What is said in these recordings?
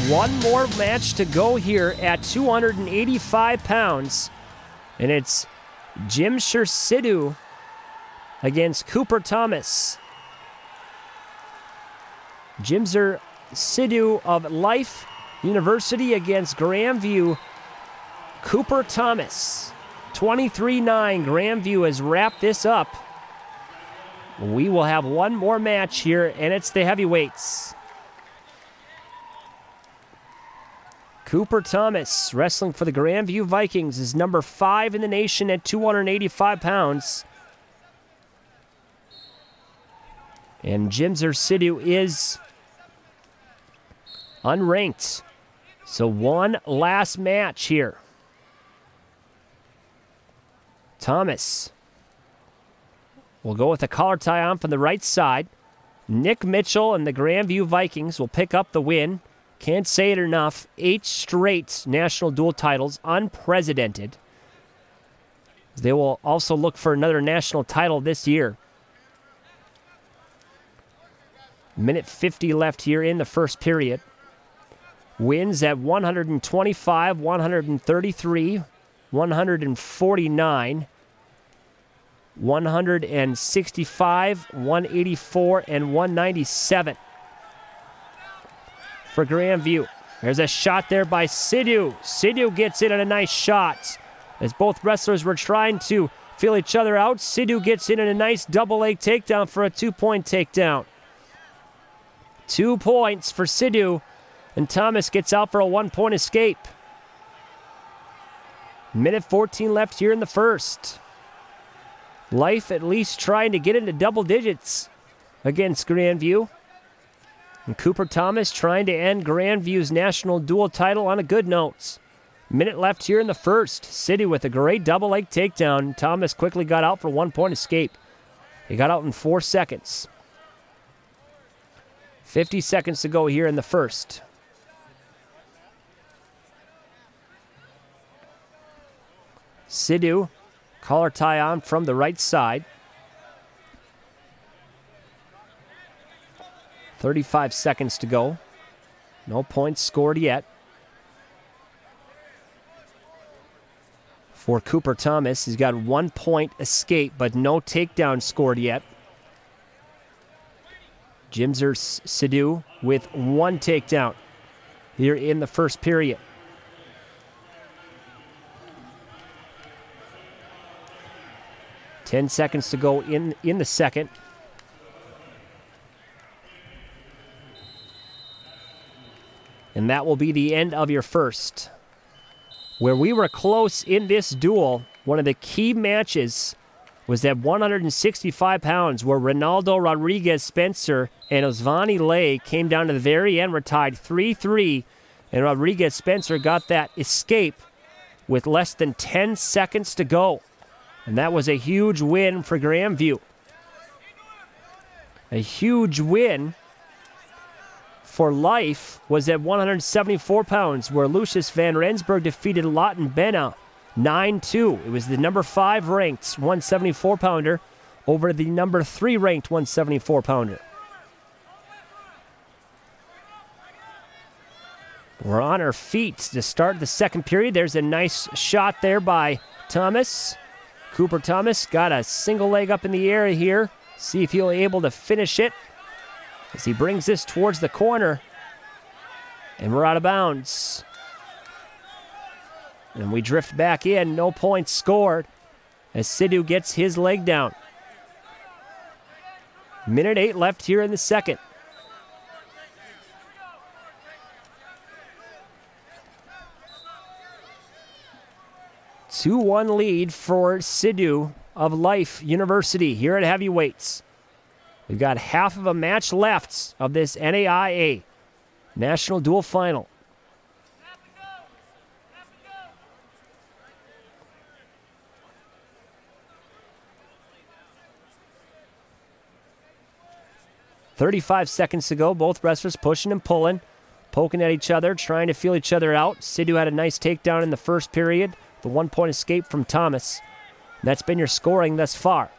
one more match to go here at 285 pounds. And it's Jimsher Sidhu against Cooper Thomas. Jimsher Sidhu of Life University against Grandview. Cooper Thomas. 23-9. Grandview has wrapped this up. We will have one more match here, and it's the heavyweights. Cooper Thomas, wrestling for the Grandview Vikings, is number 5 in the nation at 285 pounds. And Jimsher Sidhu is unranked. So one last match here. Thomas will go with a collar tie on from the right side. Nick Meixell and the Grandview Vikings will pick up the win. Can't say it enough. 8 straight national dual titles, unprecedented. They will also look for another national title this year. Minute 50 left here in the first period. Wins at 125, 133, 149, 165, 184, and 197 for Grandview. There's a shot there by Sidhu. Sidhu gets in on a nice shot. As both wrestlers were trying to feel each other out, Sidhu gets in on a nice double leg takedown for a 2-point takedown. 2 points for Sidhu, and Thomas gets out for a 1-point escape. Minute 14 left here in the first. Life at least trying to get into double digits against Grandview. And Cooper Thomas trying to end Grandview's national dual title on a good note. Minute left here in the first. Sidhu with a great double leg takedown. Thomas quickly got out for a 1-point escape. He got out in 4 seconds. 50 seconds to go here in the first. Sidhu, collar tie on from the right side. 35 seconds to go. No points scored yet. For Cooper Thomas, he's got 1-point escape, but no takedown scored yet. Jimsher Sidhu with 1 takedown here in the first period. Ten seconds to go in the second. And that will be the end of your first. Where we were close in this duel, one of the key matches was at 165 pounds, where Ronaldo Rodriguez-Spencer and Osvani Lay came down to the very end, were tied 3-3, and Rodriguez-Spencer got that escape with less than 10 seconds to go. And that was a huge win for Grandview. A huge win for Life was at 174 pounds, where Lucius Van Rensburg defeated Lawton Benna 9-2. It was the number 5 ranked 174-pounder over the number 3 ranked 174-pounder. We're on our feet to start the second period. There's a nice shot there by Thomas. Cooper Thomas got a single leg up in the air here. See if he'll be able to finish it as he brings this towards the corner. And we're out of bounds. And we drift back in. No points scored as Sidhu gets his leg down. Minute 8 left here in the second. A 2-1 lead for Sidhu of Life University here at heavyweights. We've got half of a match left of this NAIA National Dual Final. .35 seconds to go. Both wrestlers pushing and pulling, poking at each other, trying to feel each other out. Sidhu had a nice takedown in the first period. The 1-point escape from Thomas. That's been your scoring thus far.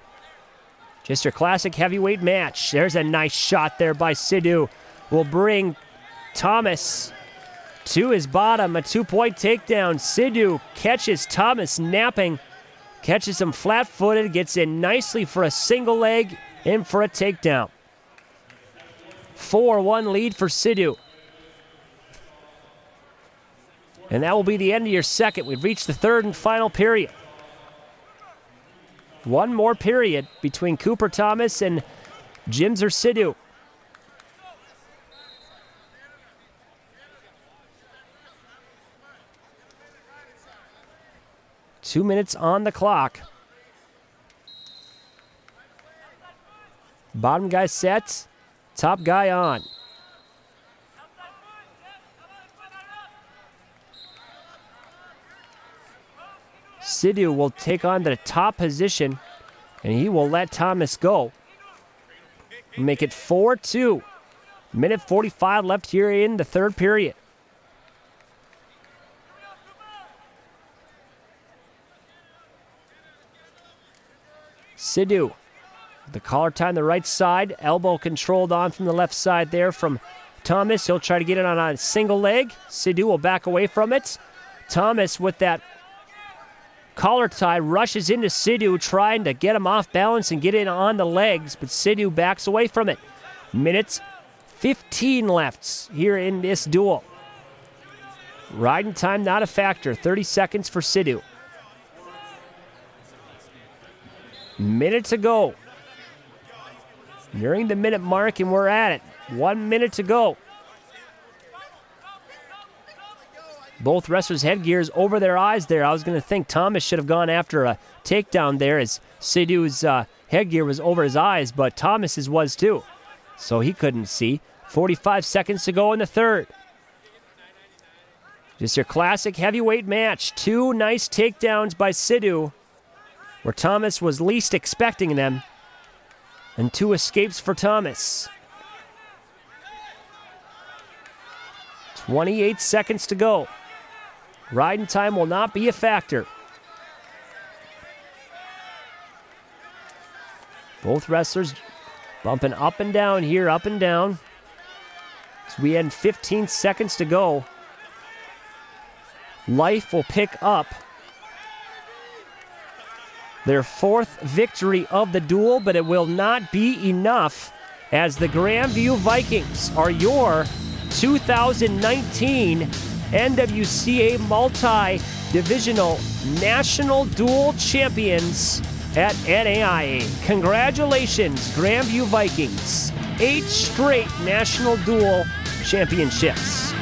Just your classic heavyweight match. There's a nice shot there by Sidhu. Will bring Thomas to his bottom, a 2-point takedown. Sidhu catches Thomas napping, catches him flat-footed, gets in nicely for a single leg and for a takedown. 4-1 lead for Sidhu. And that will be the end of your second. We've reached the third and final period. One more period between Cooper Thomas and Jimsher Sidhu. Two minutes on the clock. Bottom guy sets, top guy on. Sidhu will take on the top position, and he will let Thomas go. Make it 4-2. Minute 45 left here in the third period. Sidhu, the collar tie on the right side, elbow controlled on from the left side there from Thomas. He'll try to get it on a single leg. Sidhu will back away from it. Thomas with that collar tie rushes into Sidhu, trying to get him off balance and get in on the legs, but Sidhu backs away from it. Minutes 15 left here in this duel. Riding time not a factor, 30 seconds for Sidhu. Minute to go. Nearing the minute mark, and we're at it. 1 minute to go. Both wrestlers' headgears over their eyes there. I was going to think Thomas should have gone after a takedown there, as Sidhu's headgear was over his eyes, but Thomas's was too, so he couldn't see. 45 seconds to go in the third. Just your classic heavyweight match. Two nice takedowns by Sidhu, where Thomas was least expecting them, and two escapes for Thomas. 28 seconds to go. Riding time will not be a factor. Both wrestlers bumping up and down here, up and down. As we end 15 seconds to go. Life will pick up their fourth victory of the duel, but it will not be enough, as the Grandview Vikings are your 2019 NWCA Multi-Divisional National Duel Champions at NAIA. Congratulations, Grandview Vikings. 8 straight National Duel Championships.